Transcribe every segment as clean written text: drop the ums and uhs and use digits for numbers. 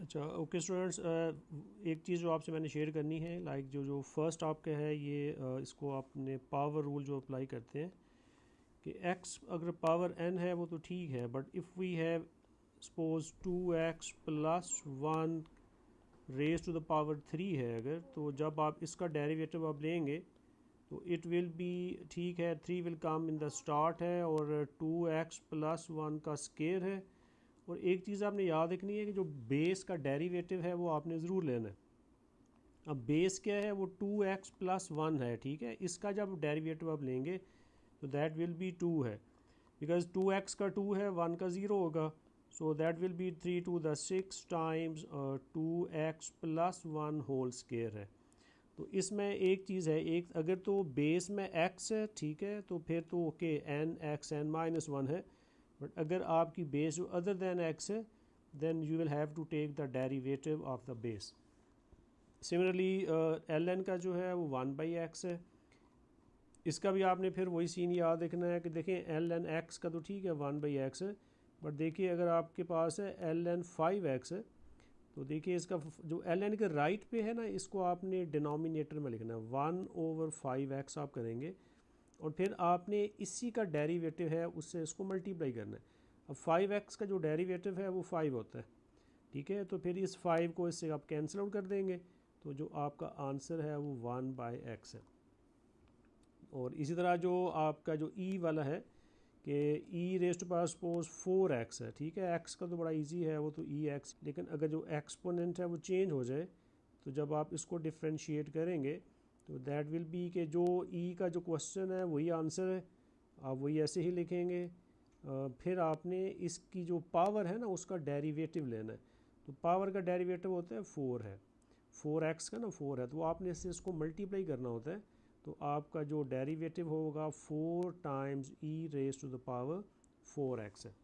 अच्छा okay students, एक चीज़ जो आपसे मैंने शेयर करनी है, लाइक जो जो फर्स्ट आपका है ये इसको आपने पावर रूल जो अप्लाई करते हैं कि x अगर पावर n है वो तो ठीक है, but if we have suppose 2x plus 1 raise to the power 3 है अगर, तो जब आप इसका डेरिवेटिव आप लेंगे तो इट विल बी ठीक है, 3 will come in the start है और 2x प्लस 1 का स्केयर है। और एक चीज़ आपने याद रखनी है कि जो बेस का डेरिवेटिव है वो आपने ज़रूर लेना है। अब बेस क्या है, वो 2x प्लस 1 है, ठीक है। इसका जब डेरिवेटिव आप लेंगे तो दैट विल बी 2 है, बिकॉज 2x का 2 है, 1 का 0 होगा, so that will be 3 to the 6 times 2x plus 1 whole square है। तो इसमें एक चीज़ है, एक अगर तो बेस में x है, ठीक है, तो फिर तो okay n x n minus 1 है। बट अगर आपकी बेस जो अदर देन x है, then you will have to take the derivative of the base. Similarly L N का जो है वो 1/x है। इसका भी आपने फिर वही सीन याद रखना है कि देखें एल एन एक्स का तो ठीक है 1/x है, बट देखिए अगर आपके पास है एल एन 5x है, तो देखिए इसका जो एल एन के राइट पे है ना, इसको आपने डिनोमिनेटर में लिखना है, 1/5x आप करेंगे और फिर आपने इसी का डेरिवेटिव है उससे इसको मल्टीप्लाई करना है। अब 5x का जो डेरिवेटिव है वो 5 होता है, ठीक है, तो फिर इस 5 को इससे आप कैंसिल आउट कर देंगे, तो जो आपका आंसर है वो 1/x है। और इसी तरह जो आपका जो ई वाला है कि ई रेस्ट पास सपोज 4x है, ठीक है, x का तो बड़ा इजी है वो तो ई एक्स, लेकिन अगर जो एक्सपोनेंट है वो चेंज हो जाए तो जब आप इसको डिफ्रेंशिएट करेंगे तो दैट विल बी कि जो ई का जो क्वेश्चन है वही आंसर है, आप वही ऐसे ही लिखेंगे। फिर आपने इसकी जो पावर है ना उसका डेरिवेटिव लेना है, तो पावर का डेरिवेटिव होता है 4 है, 4x का ना 4 है, तो आपने इससे इसको मल्टीप्लाई करना होता है, तो आपका जो डेरिवेटिव होगा 4 times e raise to the power 4x है,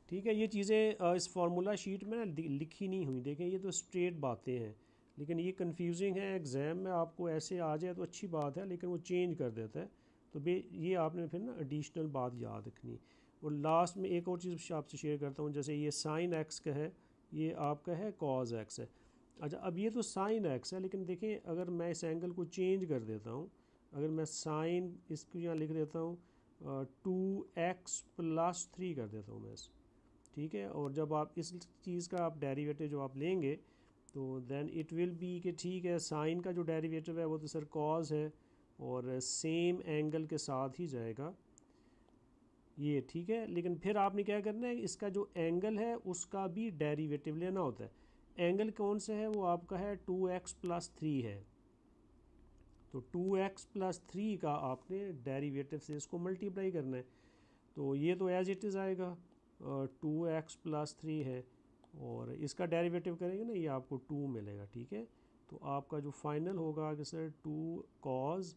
ठीक है। ये चीज़ें इस फार्मूला शीट में ना लिखी नहीं हुई, देखें ये तो स्ट्रेट बातें हैं, लेकिन ये कंफ्यूजिंग है, एग्ज़ाम में आपको ऐसे आ जाए तो अच्छी बात है, लेकिन वो चेंज कर देता है, तो ये आपने फिर ना एडिशनल बात याद रखनी। और लास्ट में एक और चीज़ आपसे शेयर करता हूँ, जैसे ये साइन एक्स का है, ये आपका है कॉज एक्स है। अच्छा अब ये तो साइन एक्स है, लेकिन देखें अगर मैं इस एंगल को चेंज कर देता हूँ, अगर मैं साइन इसको यहाँ लिख देता हूँ 2x प्लस 3 कर देता हूँ मैं, ठीक है, और जब आप इस चीज़ का आप डेरिवेटिव जो आप लेंगे तो देन इट विल बी कि ठीक है साइन का जो डेरिवेटिव है वो तो सर कॉज है और सेम एंगल के साथ ही जाएगा ये, ठीक है। लेकिन फिर आपने क्या करना है, इसका जो एंगल है उसका भी डेरिवेटिव लेना होता है। एंगल कौन सा है, वो आपका है 2x प्लस 3 है, तो 2x प्लस 3 का आपने डेरिवेटिव से इसको मल्टीप्लाई करना है, तो ये तो एज इट इज़ आएगा 2x प्लस 3 है, और इसका डेरिवेटिव करेंगे ना ये आपको 2 मिलेगा, ठीक है। तो आपका जो फाइनल होगा कि सर 2 cos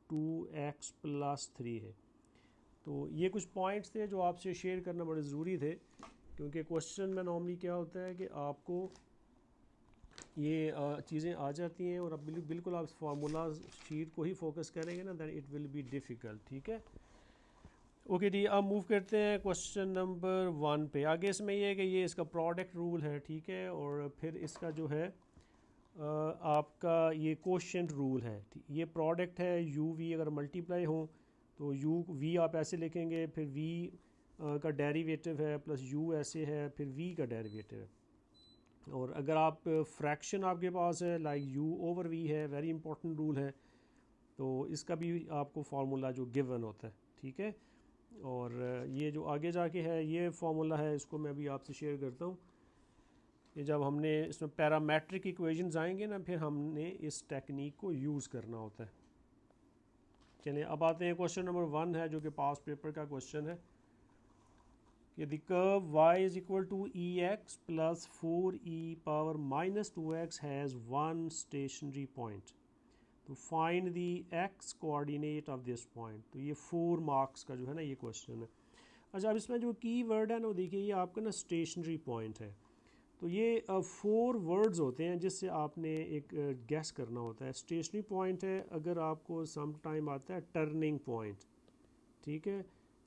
2x प्लस 3 है। तो ये कुछ पॉइंट्स थे जो आपसे शेयर करना बड़े ज़रूरी थे, क्योंकि क्वेश्चन में नॉर्मली क्या होता है कि आपको ये चीज़ें आ जाती हैं और अब बिल्कुल आप फार्मूला शीट को ही फोकस करेंगे ना, then it will be difficult, ठीक है। ओके जी, अब मूव करते हैं क्वेश्चन नंबर 1 पे। आगे इसमें ये है कि ये इसका प्रोडक्ट रूल है, ठीक है, और फिर इसका जो है आपका ये कोशेंट रूल है, ये प्रोडक्ट है यू वी अगर मल्टीप्लाई हो तो यू वी आप ऐसे लिखेंगे, फिर वी का डेरिवेटिव है प्लस यू ऐसे है, फिर वी का डेरिवेटिव है। और अगर आप फ्रैक्शन आपके पास है लाइक यू ओवर वी है, वेरी इंपॉर्टेंट रूल है, तो इसका भी आपको फार्मूला जो गिवन होता है, ठीक है। और ये जो आगे जाके है ये फार्मूला है, इसको मैं भी आपसे शेयर करता हूँ कि जब हमने इसमें पैरामेट्रिक इक्वेशंस आएंगे ना, फिर हमने इस टेक्निक को यूज़ करना होता है। चलिए अब आते हैं क्वेश्चन नंबर 1 है जो कि पास पेपर का क्वेश्चन है कि the curve y is equal to e x plus 4e power minus 2x has one stationary point, तो find the x coordinate of this point. तो ये 4 मार्क्स का जो है ना ये क्वेश्चन है। अच्छा अब इसमें जो की वर्ड है ना वो देखिए ये आपका ना स्टेशनरी पॉइंट है, तो ये 4 वर्ड्स होते हैं जिससे आपने एक गैस करना होता है। स्टेशनरी पॉइंट है, अगर आपको सम टाइम आता है टर्निंग पॉइंट, ठीक है,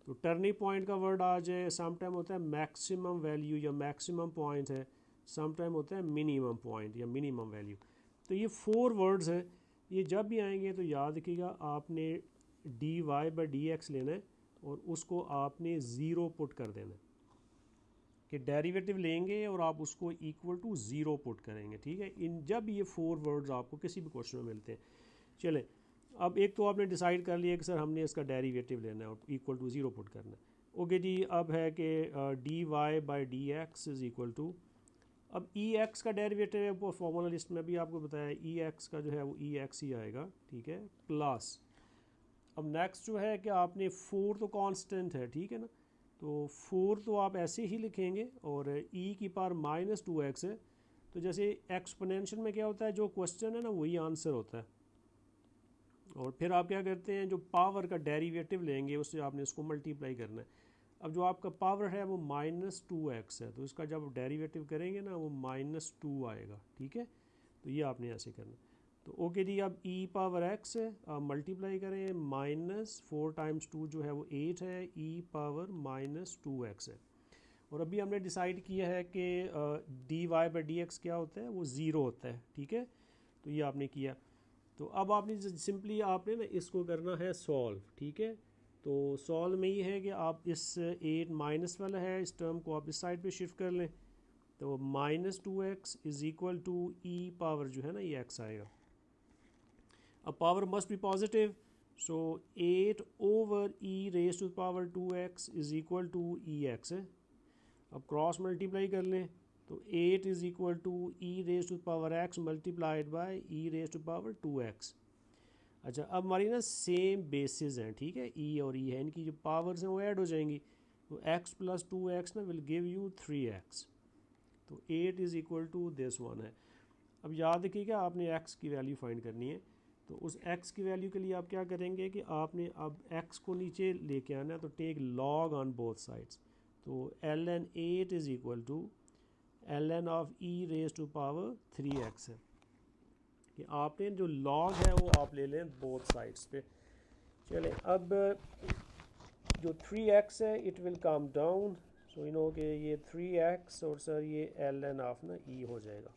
तो टर्निंग पॉइंट का वर्ड आ जाए, सम टाइम होता है मैक्सिमम वैल्यू या मैक्सिमम पॉइंट है, सम टाइम होता है मिनिमम पॉइंट या मिनिमम वैल्यू। तो ये 4 वर्ड्स हैं, ये जब भी आएंगे तो याद रखिएगा आपने dy बाई डी एक्स लेना है और उसको आपने ज़ीरो पुट कर देना है, कि डेरिवेटिव लेंगे और आप उसको इक्वल टू ज़ीरो पुट करेंगे, ठीक है। इन जब ये 4 वर्ड्स आपको किसी भी क्वेश्चन में मिलते हैं। चलें, अब एक तो आपने डिसाइड कर लिया कि सर हमने इसका डेरिवेटिव लेना है और इक्वल टू ज़ीरो पुट करना है। ओके जी, अब है कि d y by d x is equal to, अब ई एक्स का डेरिवेटिव है वो फॉर्मूला लिस्ट में भी आपको बताया, ई एक्स का जो है वो ई एक्स ही आएगा, ठीक है, प्लस अब नेक्स्ट जो है कि आपने 4 तो कांस्टेंट है, ठीक है ना, तो 4 तो आप ऐसे ही लिखेंगे और ई की पावर माइनस 2x है। तो जैसे एक्सपोनेंशियल में क्या होता है, जो क्वेश्चन है ना वही आंसर होता है, और फिर आप क्या करते हैं, जो पावर का डेरिवेटिव लेंगे उससे आपने इसको मल्टीप्लाई करना है। अब जो आपका पावर है वो -2x है, तो इसका जब डेरिवेटिव करेंगे ना वो -2 आएगा, ठीक है। तो ये आपने ऐसे करना। तो ओके जी, अब e पावर x है, आप मल्टीप्लाई करें, -4 टाइम्स 2 जो है वो 8 है, e पावर -2x है। और अभी हमने डिसाइड किया है कि dy बाई डी एक्स क्या होता है, वो ज़ीरो होता है, ठीक है। तो ये आपने किया। तो अब आपने सिंपली आपने ना इसको करना है सॉल्व, ठीक है। तो सॉल्व में ये है कि आप इस 8 माइनस वाला है इस टर्म को आप इस साइड पे शिफ्ट कर लें, तो -2x is equal to e power जो है ना ये x आएगा। अब power must be positive, so 8 over e raise to power 2x is equal to e x है। अब क्रॉस मल्टीप्लाई कर लें, तो 8 is equal to e raise to power x multiplied by e raise to power 2x। अच्छा, अब हमारी ना same basis हैं, ठीक है, ई और ई है, इनकी जो पावर्स हैं वो ऐड हो जाएंगी, तो x प्लस 2x ना विल गिव यू 3x। तो 8 is equal to this one है। अब याद रखिएगा आपने x की वैल्यू फाइंड करनी है, तो उस x की वैल्यू के लिए आप क्या करेंगे कि आपने अब x को नीचे लेके आना है, तो take log on both sides. तो ln 8 is equal to ln of e raise to power 3x है, कि आपने जो लॉग है वो आप ले लें बोथ साइड्स पे। चलें, अब जो 3x है it will come down, so you know कि ये 3x और सर ये ln ऑफ ना e हो जाएगा।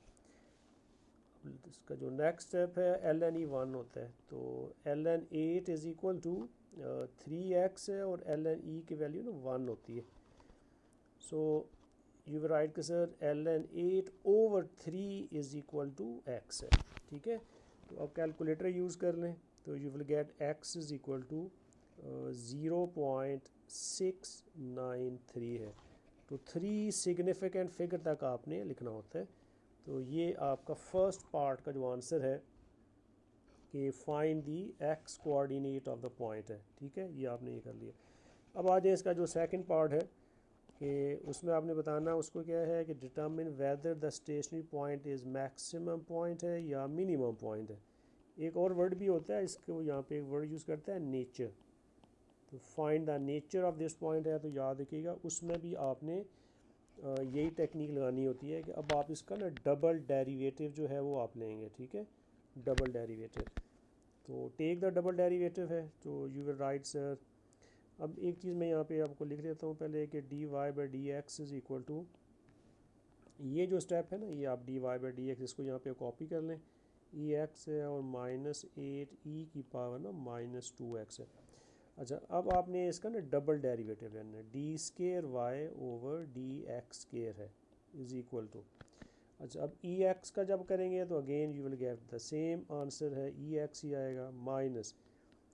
इसका जो नेक्स्ट स्टेप है ln e 1 होता है, तो ln 8 is equal to 3x है और ln e की वैल्यू ना 1 होती है। सो यू विल राइट कि sir ln 8 over 3 is equal to x है, ठीक है। तो अब कैलकुलेटर यूज़ कर लें, तो you will get x is equal to 0.693 है। तो 3 सिग्निफिकेंट फिगर तक आपने लिखना होता है। तो ये आपका फर्स्ट पार्ट का जो आंसर है कि find the x coordinate of the point है, ठीक है, ये आपने ये कर लिया। अब आ जाए इसका जो सेकंड पार्ट है कि उसमें आपने बताना उसको क्या है कि determine whether the stationary point is maximum point है या मिनिमम पॉइंट है। एक और वर्ड भी होता है, इसको यहाँ पे एक वर्ड यूज़ करता है नेचर। तो find the nature of this point है, तो याद रखिएगा उसमें भी आपने यही टेक्निक लगानी होती है कि अब आप इसका ना डबल डेरिवेटिव जो है वो आप लेंगे, ठीक है, डबल डेरिवेटिव। तो टेक द डबल डेरिवेटिव है, तो यू विल राइट सर, अब एक चीज़ मैं यहाँ पे आपको लिख देता हूँ पहले कि d y by d x is equal to, ये जो स्टेप है ना ये आप d y by d x इसको यहाँ पे कॉपी कर लें, ई एक्स है और -8 ई की पावर ना -2x है। अच्छा, अब आपने इसका ना डबल डेरिवेटिव लेना है, d square y over d x square है इज़ इक्वल टू। अच्छा, अब ई एक्स का जब करेंगे तो again you will get the same answer है, ई एक्स ही आएगा माइनस।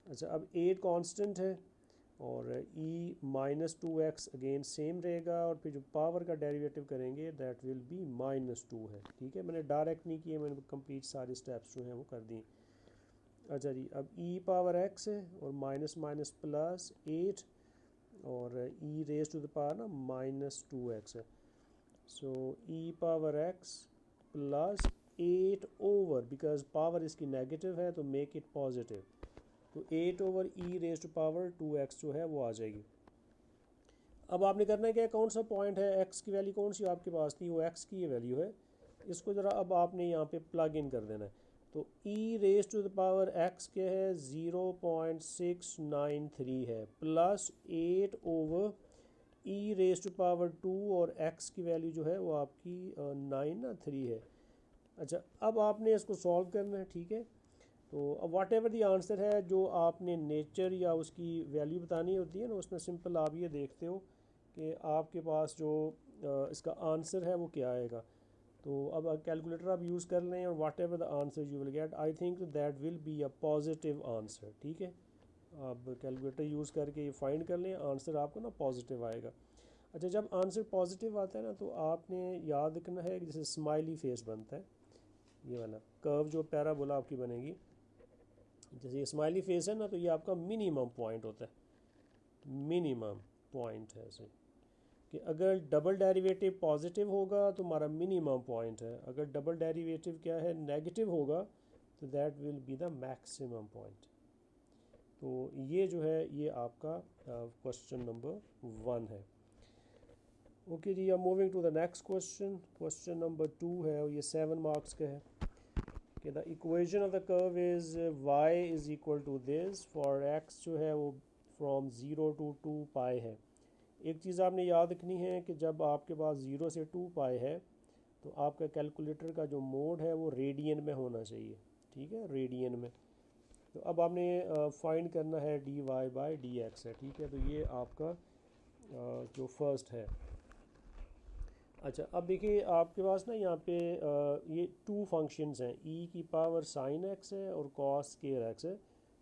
अच्छा, अब 8 कांस्टेंट है और ई -2x अगेन सेम रहेगा, और फिर जो पावर का डेरिवेटिव करेंगे दैट विल बी -2 है, ठीक है। मैंने डायरेक्ट नहीं किए, मैंने कंप्लीट सारे स्टेप्स जो हैं वो कर दिए। अच्छा जी, अब e पावर x है और माइनस माइनस प्लस 8 और e raise to the power ना -2x है। So e power x plus 8 over, because power इसकी नेगेटिव है तो मेक इट पॉजिटिव, तो 8 over e raise to power 2x जो है वो आ जाएगी। अब आपने करना है क्या, कौन सा पॉइंट है, x की वैल्यू कौन सी आपके पास थी, वो x की ये वैल्यू है, इसको ज़रा अब आपने यहाँ पे प्लग इन कर देना है। तो e raise to the power x क्या है, 0.693 है, plus 8 over e raise to power 2 और x की वैल्यू जो है वो आपकी 9 ना 3 है। अच्छा, अब आपने इसको सॉल्व करना है, ठीक है। तो अब वाट एवर दी आंसर है, जो आपने नेचर या उसकी वैल्यू बतानी होती है ना, उसमें सिंपल आप ये देखते हो कि आपके पास जो इसका आंसर है वो क्या आएगा। तो अब कैलकुलेटर आप यूज़ कर लें और whatever the answer you will get, I think that will be a positive answer, ठीक है। आप कैलकुलेटर यूज़ करके ये फाइंड कर लें, आंसर आपको ना पॉजिटिव आएगा। अच्छा, जब आंसर पॉजिटिव आता है ना, तो आपने याद रखना है कि जैसे स्माइली फेस बनता है, ये वाला कर्व जो पैराबोला आपकी बनेगी, जैसे ये स्माइली फेस है ना, तो ये आपका मिनिमम पॉइंट होता है, मिनिमम पॉइंट है ऐसे कि अगर डबल डेरिवेटिव पॉजिटिव होगा तो हमारा मिनिमम पॉइंट है, अगर डबल डेरिवेटिव क्या है नेगेटिव होगा तो that will be the maximum point. तो ये जो है ये आपका क्वेश्चन नंबर 1 है। ओके जी, अब moving to the next question, question number 2 है और ये 7 मार्क्स का है कि the equation of the curve is y is equal to this for x जो है वो फ्रॉम 0 to 2 पाई है। एक चीज़ आपने याद रखनी है कि जब आपके पास 0 से 2 पाई है तो आपका कैलकुलेटर का जो मोड है वो रेडियन में होना चाहिए, ठीक है, रेडियन में। तो अब आपने फाइंड करना है dy बाई dx है, ठीक है। तो ये आपका जो फर्स्ट है। अच्छा, अब देखिए आपके पास ना यहाँ पे ये 2 फंक्शंस हैं, e की पावर साइन x है और cos स्केयर x है।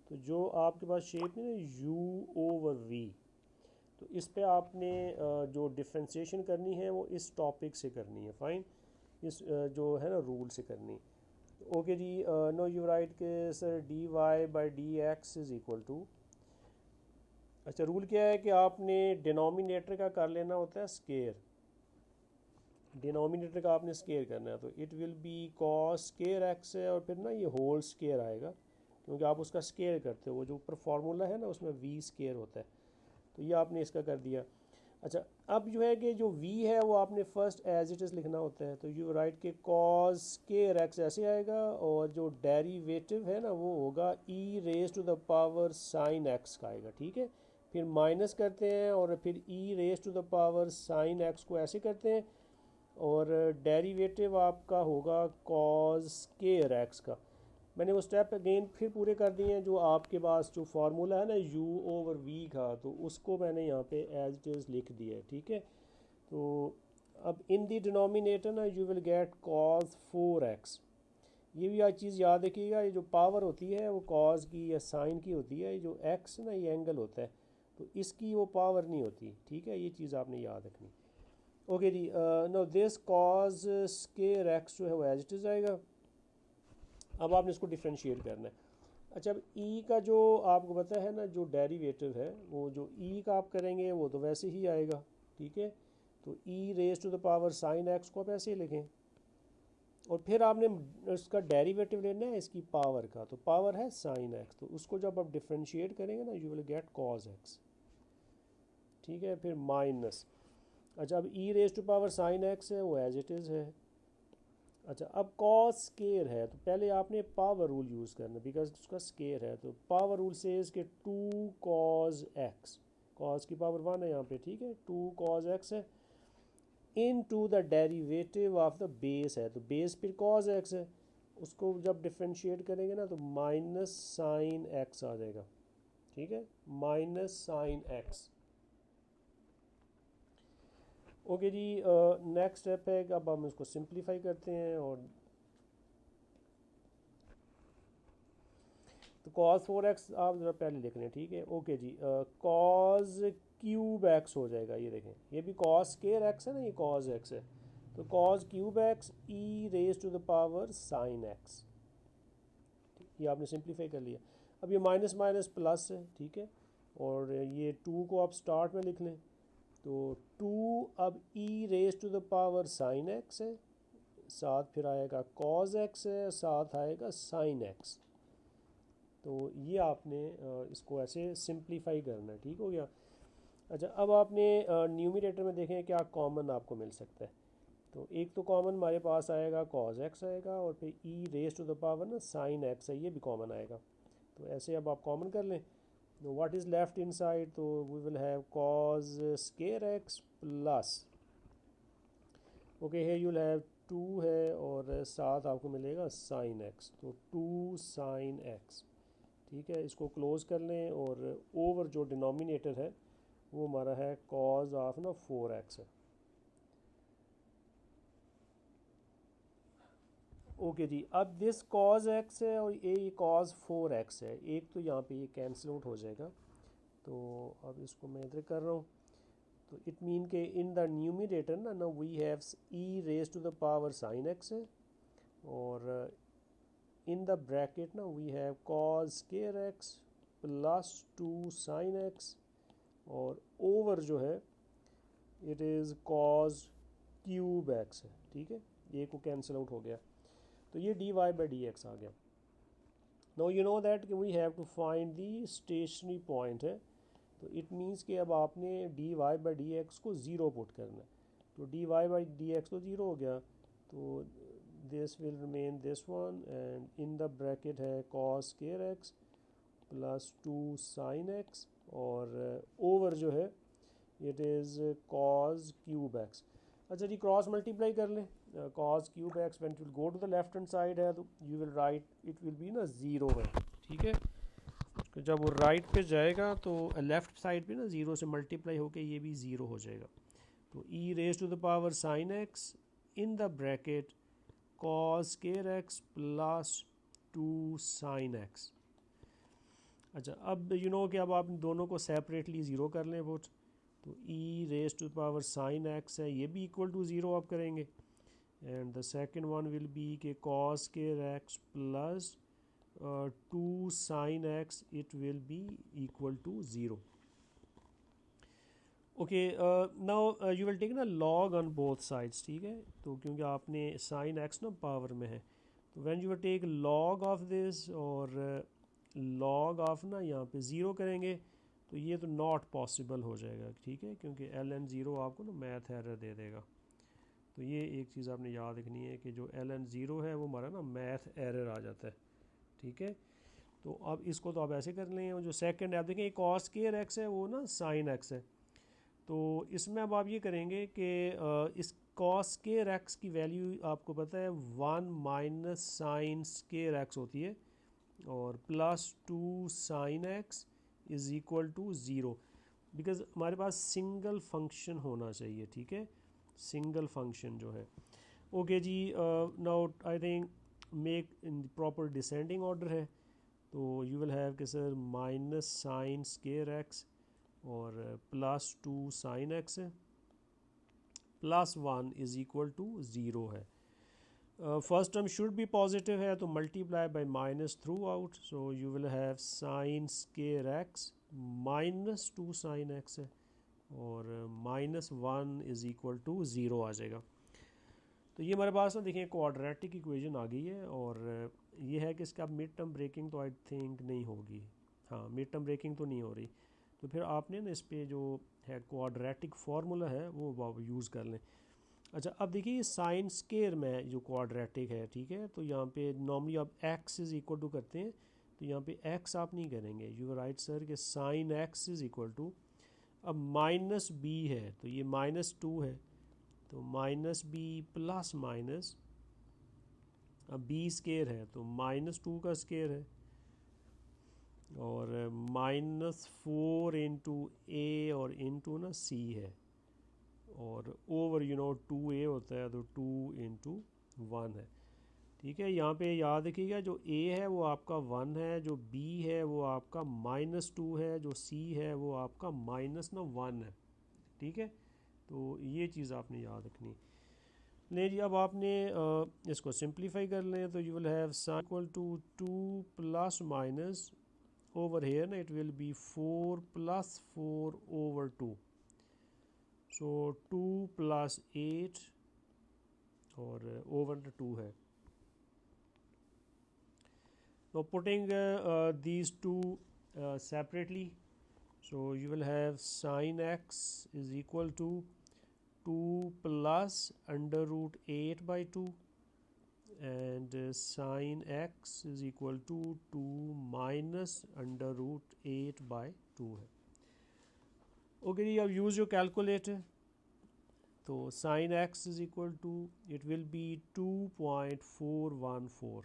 तो जो आपके पास शेप है ना u ओवर v, तो इस पे आपने जो डिफ्रेंशिएशन करनी है वो इस टॉपिक से करनी है, फाइन, इस जो है ना रूल से करनी। ओके जी, नो यू राइट के sir dy by dx is equal to, अच्छा रूल क्या है कि आपने डिनोमिनेटर का कर लेना होता है स्केयर, डिनोमिनेटर का आपने स्केयर करना है, तो it will B cos square x है और फिर ना ये होल स्केयर आएगा क्योंकि आप उसका स्केयर करते हो, वो जो ऊपर फार्मूला है ना उसमें वी स्केयर होता है, तो ये आपने इसका कर दिया। अच्छा, अब जो है कि जो v है वो आपने फर्स्ट एज इट इज़ लिखना होता है, तो यू राइट के कॉस स्केयर एक्स ऐसे आएगा और जो डेरिवेटिव है ना वो होगा e raise to the power sine x का आएगा, ठीक है। फिर माइनस करते हैं और फिर e raise to the power sine x को ऐसे करते हैं और डेरिवेटिव आपका होगा कॉस स्केयर एक्स का। मैंने वो स्टेप अगेन फिर पूरे कर दिए हैं, जो आपके पास जो फार्मूला है ना u ओवर v का, तो उसको मैंने यहाँ पे एज इट इज़ लिख दिया है, ठीक है। तो अब इन दी डिनोमिनेटर ना you will get cos 4x। ये भी आज चीज़ याद रखिएगा, ये जो पावर होती है वो कॉस की या साइन की होती है, ये जो x ना ये एंगल होता है, तो इसकी वो पावर नहीं होती, ठीक है, ये चीज़ आपने याद रखनी। ओके जी, no this cos square x जो है वो एज इट इज़ आएगा। अब आपने इसको डिफ्रेंशिएट करना है। अच्छा, अब ई का जो आपको पता है ना जो डेरिवेटिव है, वो जो ई का आप करेंगे वो तो वैसे ही आएगा, ठीक है। तो e raise to the power sine x को आप ऐसे ही लिखें और फिर आपने उसका डेरिवेटिव लेना है इसकी पावर का, तो पावर है साइन एक्स, तो उसको जब आप डिफ्रेंशिएट करेंगे ना you will get cos x, ठीक है। फिर माइनस, अच्छा अब e raise to power sine x है वो एज इट इज़ है। अच्छा, अब कॉस स्केयर है तो पहले आपने पावर रूल यूज़ करना, बिकॉज उसका स्केयर है, तो पावर रूल सेज कि 2 कॉस एक्स, कॉस की पावर 1 है यहाँ पे, ठीक है, 2 कॉस एक्स है into the derivative of the base है, तो बेस फिर कॉस एक्स है, उसको जब डिफ्रेंशिएट करेंगे ना तो माइनस साइन एक्स आ जाएगा, ठीक है, माइनस साइन एक्स। ओके जी, नेक्स्ट स्टेप है कि अब हम इसको सिंप्लीफाई करते हैं और तो कॉस 4x आप ज़रा पहले लिख लें, ठीक है। ओके जी, कॉस क्यूब एक्स हो जाएगा, ये देखें ये भी कॉस स्केयर एक्स है ना, ये कॉस एक्स है, तो cos cube x e raise to the power sine x, ये आपने सिंप्लीफाई कर लिया। अब ये माइनस माइनस प्लस है, ठीक है, और ये 2 को आप स्टार्ट में लिख लें, तो 2 अब e raise to the power sine x है, साथ फिर आएगा कॉस एक्स है, साथ आएगा साइन एक्स, तो ये आपने इसको ऐसे सिंप्लीफाई करना है, ठीक हो गया। अच्छा, अब आपने न्यूमरेटर में देखें क्या कॉमन आपको मिल सकता है, तो एक तो कॉमन हमारे पास आएगा कॉस एक्स आएगा और फिर ई रेज टू द पावर ना साइन एक्स है, ये भी कॉमन आएगा, तो ऐसे अब आप कॉमन कर लें, Now what is left inside? So we will have cos square x plus, okay है, you'll have 2 है और साथ आपको मिलेगा sin x, तो 2 sin x, ठीक है। इसको क्लोज कर लें और ओवर जो डिनोमिनेटर है वो हमारा है cos ऑफ ना 4x है। ओके जी, अब दिस cos x है और ये cos 4x है, एक तो यहाँ पे ये कैंसिल आउट हो जाएगा। तो अब इसको मैं इधर कर रहा हूँ, तो इट मीन के इन द न्यूमिनेटर ना we have e raise to the power sin x है, और इन द ब्रैकेट ना we have cos square x plus 2 sin x, और ओवर जो है it is cos cube x है, ठीक है। ये को कैंसिल आउट हो गया, तो ये dy बाई डी एक्स आ गया। नाउ यू नो दैट कि we have to find the stationary point है, तो इट मीन्स कि अब आपने dy बाई डी एक्स को ज़ीरो पुट करना है, तो dy बाई डी एक्स तो ज़ीरो हो गया, तो this will remain this one, and in the bracket है cos square x plus 2 sin x, और ओवर जो है it is cos cube x। अच्छा जी, क्रॉस मल्टीप्लाई कर लें, cos cube x when it will go to the left hand side है तो you will write it will be ना ज़ीरो है, ठीक है। तो जब वो राइट पे जाएगा तो लेफ़्ट साइड पे ना ज़ीरो से मल्टीप्लाई होके ये भी ज़ीरो हो जाएगा, तो e raise to the power sin x in the bracket cos square x plus 2 sin x। अच्छा, अब यू नो कि अब आप दोनों को सेपरेटली ज़ीरो कर लें पुट, तो e raise to power sin x है, ये भी इक्वल टू ज़ीरो आप करेंगे, and the second one will be के cos square x plus 2 sin x, it will be equal to 0. Okay, now you will take ना log on both sides, ठीक है। तो क्योंकि आपने sin x ना पावर में है, तो when you will take log of this और log ऑफ ना यहाँ पे ज़ीरो करेंगे तो ये तो नॉट पॉसिबल हो जाएगा, ठीक है, क्योंकि ln ज़ीरो आपको ना मैथ एरर दे देगा। तो ये एक चीज़ आपने याद रखनी है कि जो ln ज़ीरो है वो हमारा ना मैथ एरर आ जाता है, ठीक है। तो अब इसको तो आप ऐसे कर लें, और जो सेकंड है आप देखें cos स्क्वायर x है वो ना sin x है, तो इसमें अब आप ये करेंगे कि इस cos स्क्वायर x की वैल्यू आपको पता है 1 माइनस साइन स्क्वायर x होती है, और plus 2 sin x is equal to zero, because हमारे पास सिंगल फंक्शन होना चाहिए, ठीक है, सिंगल फंक्शन जो है। ओके जी, now I think make in proper descending order है, तो यू विल हैव कि sir minus sine square x और प्लस 2 साइन एक्स है, plus 1 is equal to zero है। फर्स्ट टर्म शुड भी पॉजिटिव है, तो multiply by minus throughout, so you will have sine square x minus 2 sine x है, और minus 1 is equal to zero आ जाएगा। तो ये हमारे पास ना देखिए क्वाड्रेटिक इक्वेशन आ गई है, और ये है कि इसका मिड टर्म ब्रेकिंग तो आई थिंक नहीं होगी, हाँ मिड टर्म ब्रेकिंग तो नहीं हो रही, तो फिर आपने ना इस पे जो है क्वाड्रेटिक फार्मूला है वो आप यूज़ कर लें। अच्छा, अब देखिए साइन स्क्वायर में जो क्वाड्रेटिक है, ठीक है, तो यहाँ पे नॉर्मली आप x इज़ इक्वल टू करते हैं, तो यहाँ पे x आप नहीं करेंगे, यू राइट सर कि sine x is equal to, अब माइनस b है तो ये माइनस 2 है, तो माइनस बी प्लस माइनस, अब बी स्केयर है तो माइनस 2 का स्केयर है, और माइनस 4 इंटू ए और इंटू ना सी है, और ओवर यू नो 2a होता है तो 2 इंटू 1 है, ठीक है। यहाँ पे याद रखिएगा जो a है वो आपका 1 है, जो b है वो आपका माइनस 2 है, जो c है वो आपका माइनस ना 1 है, ठीक है। तो ये चीज़ आपने याद रखनी। ले जी, अब आपने इसको सिंप्लीफाई कर लें, तो you will have sine equal to 2 plus minus, over here ना it will be 4 plus 4 over 2, so 2 plus 8 और ओवर 2 है। तो putting these two separately, so you will have sin x is equal to 2 plus under root 8 by 2, and sin x is equal to 2 minus under root 8 by 2 है. Okay जी, अब use your calculator. तो sin x is equal to, it will be 2.414,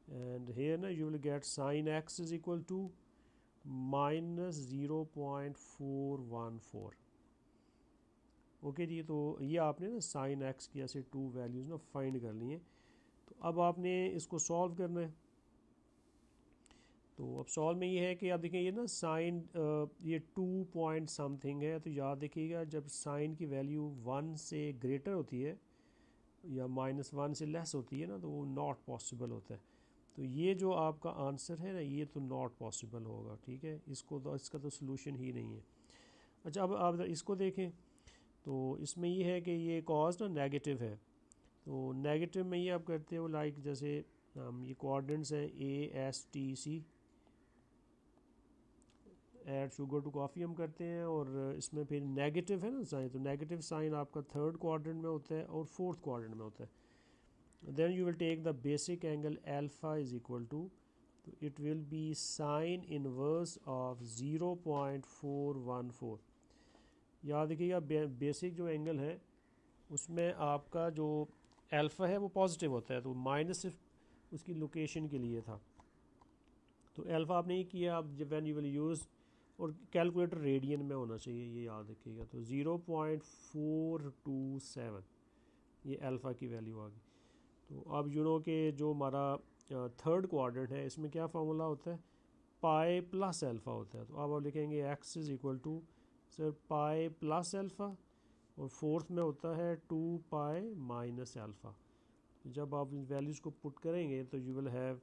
and here now you will get sin x is equal to minus 0.414. Okay जी, तो ये आपने ना sine x की ऐसे टू वैल्यूज़ ना फाइंड कर ली हैं. तो अब आपने इसको सॉल्व करना है. तो अब सॉल्व में ये है कि आप देखें ये ना साइन ये 2 पॉइंट समथिंग है. तो याद देखिएगा, जब साइन की वैल्यू 1 से ग्रेटर होती है या -1 से लेस होती है ना, तो वो नॉट पॉसिबल होता है. तो ये जो आपका आंसर है ना, ये तो नॉट पॉसिबल होगा. ठीक है, इसको तो इसका तो सोल्यूशन ही नहीं है. अच्छा, अब आप इसको देखें. तो इसमें ये है कि ये कॉज ना नेगेटिव है. तो नेगेटिव में ये आप करते हो लाइक जैसे ये कोऑर्डिनेट्स हैं ASTC, add sugar to coffee हम करते हैं, और इसमें फिर नेगेटिव है ना साइन. तो नेगेटिव साइन आपका थर्ड क्वाड्रेंट में होता है और फोर्थ क्वाड्रेंट में होता है. Then you will take the basic angle alpha is equal to, तो it will be sine inverse of 0.414. याद रखिएगा, बेसिक जो एंगल है उसमें आपका जो अल्फ़ा है वो पॉजिटिव होता है. तो माइनस सिर्फ उसकी लोकेशन के लिए था. तो अल्फ़ा आपने ये किया. अब व्हेन यू विल यूज़, और कैलकुलेटर रेडियन में होना चाहिए, ये याद रखिएगा. तो 0.427 ये अल्फ़ा की वैल्यू आ गई. तो अब यू नो कि जो हमारा थर्ड क्वाड्रेंट है, इसमें क्या फार्मूला होता है, पाई प्लस अल्फ़ा होता है. तो अब आप लिखेंगे x is equal to sir pi plus alpha, और फोर्थ में होता है 2 पाई माइनस अल्फ़ा. जब आप इन वैल्यूज़ को पुट करेंगे तो you will have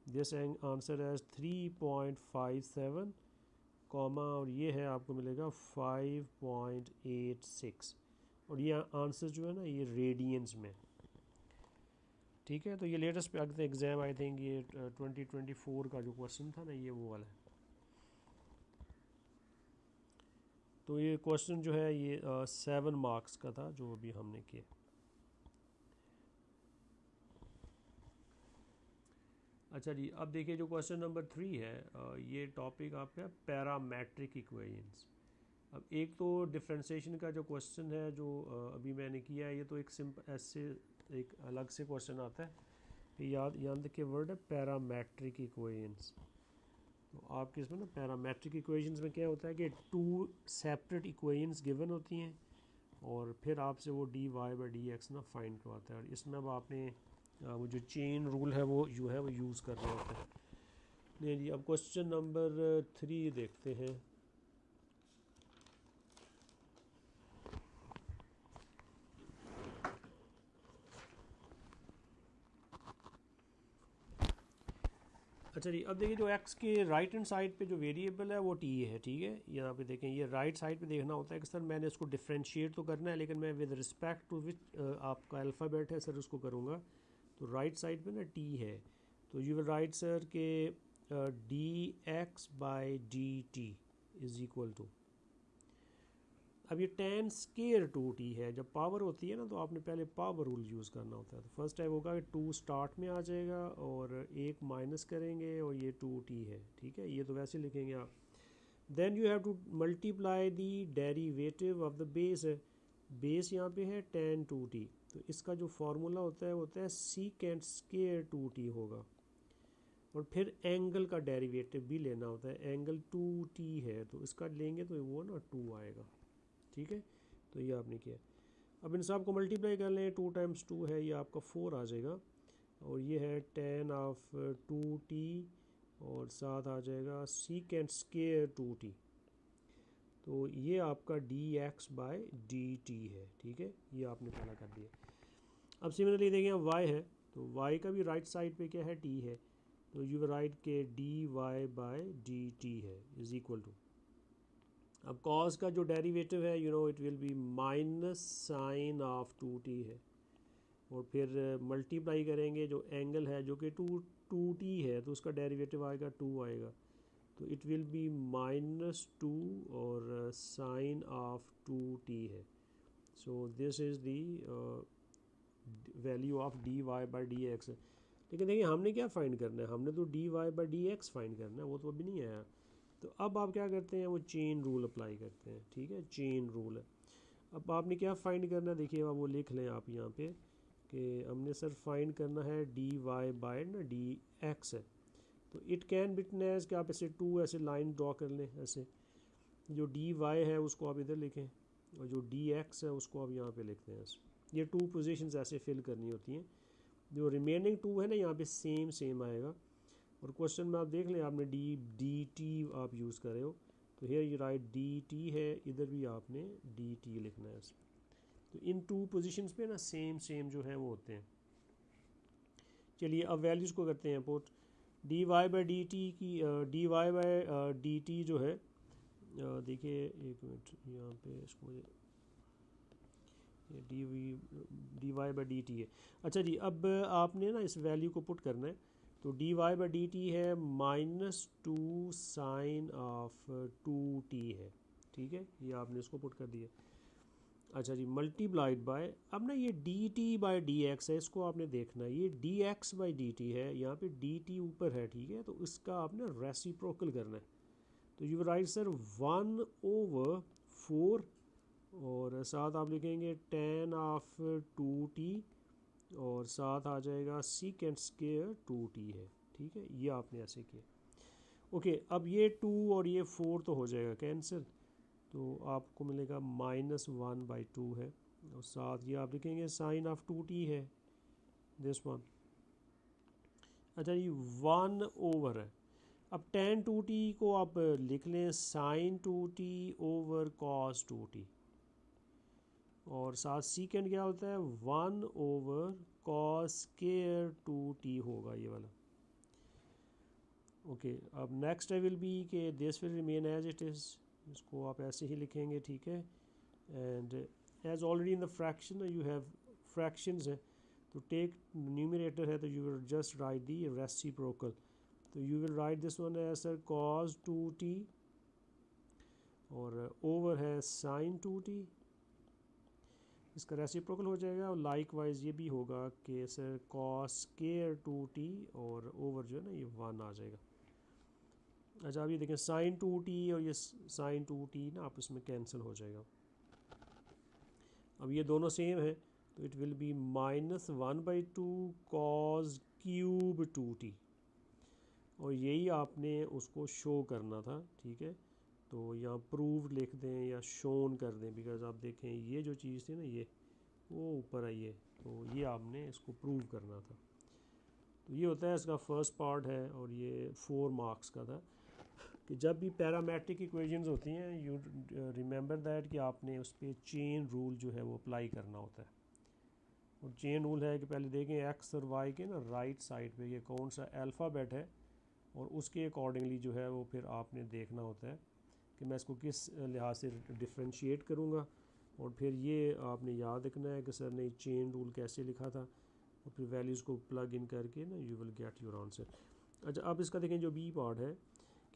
this answer as 3.57 comma, और ये है आपको मिलेगा 5.86. और ये आंसर जो है ना, ये रेडियंस में. ठीक है, तो ये लेटेस्ट एग्ज़ाम आई थिंक ये 2024 का जो क्वेश्चन था ना, ये वो वाला है. तो ये क्वेश्चन जो है ये 7 मार्क्स का था जो अभी हमने किया. अच्छा जी, अब देखिए जो क्वेश्चन नंबर 3 है, ये टॉपिक आपका पैरामेट्रिक इक्वेशंस. अब एक तो डिफ्रेंशिएशन का जो क्वेश्चन है जो अभी मैंने किया है, ये तो एक सिंपल ऐसे एक अलग से क्वेश्चन आता है. याद के वर्ड है पैरामेट्रिक इक्वेशंस. तो आपके इसमें ना पैरामेट्रिक इक्वेशंस में क्या होता है कि 2 सेपरेट इक्वेशंस गिवन होती हैं, और फिर आपसे वो dy/dx ना फाइंड करवाता है. और इसमें अब आपने वो जो चेन रूल है वो वो यूज़ करना होता है. नहीं जी, अब क्वेश्चन नंबर 3 देखते हैं. अच्छा जी, अब देखिए जो x के राइट हैंड साइड पे जो वेरिएबल है वो t है. ठीक है, यहाँ पे देखें, ये राइट साइड पे देखना होता है कि सर मैंने इसको डिफ्रेंशिएट तो करना है, लेकिन मैं विद रिस्पेक्ट टू विच आपका अल्फ़ाबेट है सर उसको करूँगा. तो राइट साइड पे ना t है. तो यू विल राइट सर के dx/dt इज़ इक्वल टू, अब ये tan स्केयर 2t है. जब पावर होती है ना, तो आपने पहले पावर रूल यूज़ करना होता है. तो फर्स्ट टाइम होगा कि 2 स्टार्ट में आ जाएगा और 1 माइनस करेंगे और ये 2t है. ठीक है, ये तो वैसे लिखेंगे आप. Then you have to multiply the derivative of the base. Base यहाँ पे है tan 2t. तो इसका जो फार्मूला होता है सीकेंट स्केयर 2t होगा. और फिर एंगल का डेरिवेटिव भी लेना होता है. एंगल 2t है, तो इसका लेंगे तो वो ना 2 आएगा. ठीक है, तो ये आपने किया. अब इन सब को मल्टीप्लाई कर लें. 2 टाइम्स 2 है, ये आपका 4 आ जाएगा. और ये है tan ऑफ 2t, और साथ आ जाएगा सीकेंट स्केयर 2t. तो ये आपका dx/dt है. ठीक है, ये आपने पहला कर दिया. अब सिमिलरली देखें y है, तो y का भी राइट साइड पे क्या है, t है. तो यू राइट के dy/dt है इज इक्वल टू, अब कॉस का जो डेरिवेटिव है it will be minus sine of 2t है. और फिर मल्टीप्लाई करेंगे जो एंगल है जो कि 2t है, तो उसका डेरिवेटिव आएगा 2 आएगा. तो इट विल बी -2 और साइन ऑफ 2t है. So this is the value of d y by d x. लेकिन देखिए हमने क्या फाइंड करना है, हमने तो d y by d x find करना है, वो तो अभी नहीं आया। तो अब आप क्या करते हैं, वो चेन रूल अप्लाई करते हैं, ठीक है, चेन रूल है। अब आपने क्या फाइंड करना है, देखिए अब वो लिख लें आप यहाँ पे कि हमने सर फाइंड करना है डी वाई बाई ना डी एक्स है। तो इट कैन बिटन एज कि आप ऐसे टू ऐसे लाइन ड्रॉ कर लें, ऐसे जो डी वाई है उसको आप इधर लिखें और जो डी एक्स है उसको आप यहाँ पे लिखते हैं। ये टू पोजीशंस ऐसे फिल करनी होती हैं। जो रिमेनिंग टू है ना यहाँ पे सेम सेम आएगा। और क्वेश्चन में आप देख लें आपने डी टी आप यूज़ कर रहे हो, तो here you write d t है, इधर भी आपने डी टी लिखना है। तो इन टू पोजीशंस पे ना सेम सेम जो है वो होते हैं। चलिए अब वैल्यूज़ को करते हैं put. D y by d t की d y by d t जो है, देखिए एक मिनट यहाँ पे इसको ये d y by d t है। अच्छा जी, अब आपने ना इस वैल्यू को पुट करना है। तो d y by d t है -2 साइन ऑफ 2t है, ठीक है, ये आपने इसको पुट कर दिया। अच्छा जी, मल्टीप्लाइड बाय, अब ना ये D T by d x है, इसको आपने देखना है। ये D x by d t है, यहाँ पे डी टी ऊपर है, ठीक है, तो इसका आपने रेसिप्रोकल करना है। तो यू राइट सर 1/4 और साथ आप लिखेंगे tan ऑफ 2t और साथ आ जाएगा secant स्क्वायर 2t है, ठीक है, ये आपने ऐसे किया। ओके, अब ये 2 और ये 4 तो हो जाएगा कैंसिल, तो आपको मिलेगा -1/2 है और साथ ये आप लिखेंगे साइन ऑफ 2t है, दिस वन। अच्छा ये 1 है। अब tan 2t को आप लिख लें sign 2t over cos 2t और साथ सीकेंड क्या होता है 1/cos स्क्वायर 2t होगा ये वाला। ओके, अब नेक्स्ट विल बी के this will remain as it is, इसको आप ऐसे ही लिखेंगे, ठीक है। And as already in the fraction you have fractions है, तो टेक न्यूमरेटर है तो you will just write the reciprocal. तो you will write this one as sir cos 2t और ओवर है sin 2t, इसका रेसिप्रोकल हो जाएगा। और लाइक वाइज ये भी होगा कि सर cos स्क्वायर 2t और ओवर जो है ना ये 1 आ जाएगा। अच्छा अब ये देखें sin 2t और ये sin 2t ना आपस में कैंसिल हो जाएगा। अब ये दोनों सेम है तो it will B -1/2 cos cube 2t और यही आपने उसको शो करना था, ठीक है। तो यहाँ प्रूव्ड लिख दें या शोन कर दें, बिकॉज आप देखें ये जो चीज़ थी ना ये वो ऊपर आई है, तो ये आपने इसको प्रूव करना था। तो ये होता है इसका फर्स्ट पार्ट है और ये 4 मार्क्स का था कि जब भी पैरामेट्रिक इक्वेशंस होती हैं यू रिमेंबर दैट कि आपने उस पर चेन रूल जो है वो अप्लाई करना होता है। और चेन रूल है कि पहले देखें एक्स और वाई के ना राइट साइड पे ये कौन सा अल्फ़ाबेट है और उसके अकॉर्डिंगली जो है वो फिर आपने देखना होता है कि मैं इसको किस लिहाज से डिफ्रेंशिएट करूँगा। और फिर ये आपने याद रखना है कि सर ने चेन रूल कैसे लिखा था और फिर वैल्यूज़ को प्लग इन करके ना you will gate your answer. अच्छा अब इसका देखें जो बी पार्ट है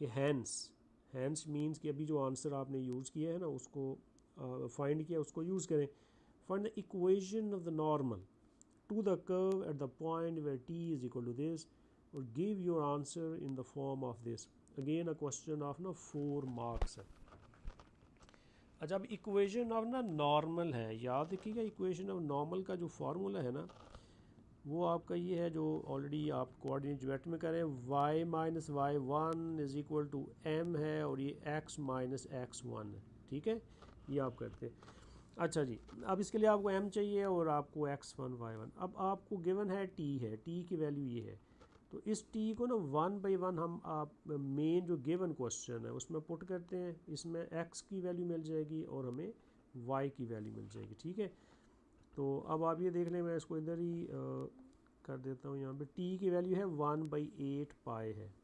कि हैंस मीन्स कि अभी जो आंसर आपने यूज़ किया है ना उसको फाइंड किया उसको यूज़ करें। Find the equation of the normal to the curve at the point where t is equal to this और give your answer in the form of this. Again a question of ना 4 marks है। अच्छा अब equation of ना normal है, याद रखिएगा equation of normal का जो फार्मूला है ना वो आपका ये है जो ऑलरेडी आप कोऑर्डिनेट ज्योमेट्री में करें, y minus y one is equal to m है और ये x माइनस x1 है, ठीक है, ये आप करते हैं। अच्छा जी, अब इसके लिए आपको m चाहिए और आपको x1 y1। अब आपको गिवन है t है, t की वैल्यू ये है, तो इस t को ना 1/1 हम आप मेन जो गिवन क्वेश्चन है उसमें पुट करते हैं, इसमें x की वैल्यू मिल जाएगी और हमें y की वैल्यू मिल जाएगी, ठीक है। तो अब आप ये देख लें, मैं इसको इधर ही कर देता हूँ। यहाँ पे t की वैल्यू है 1/8 पाई है,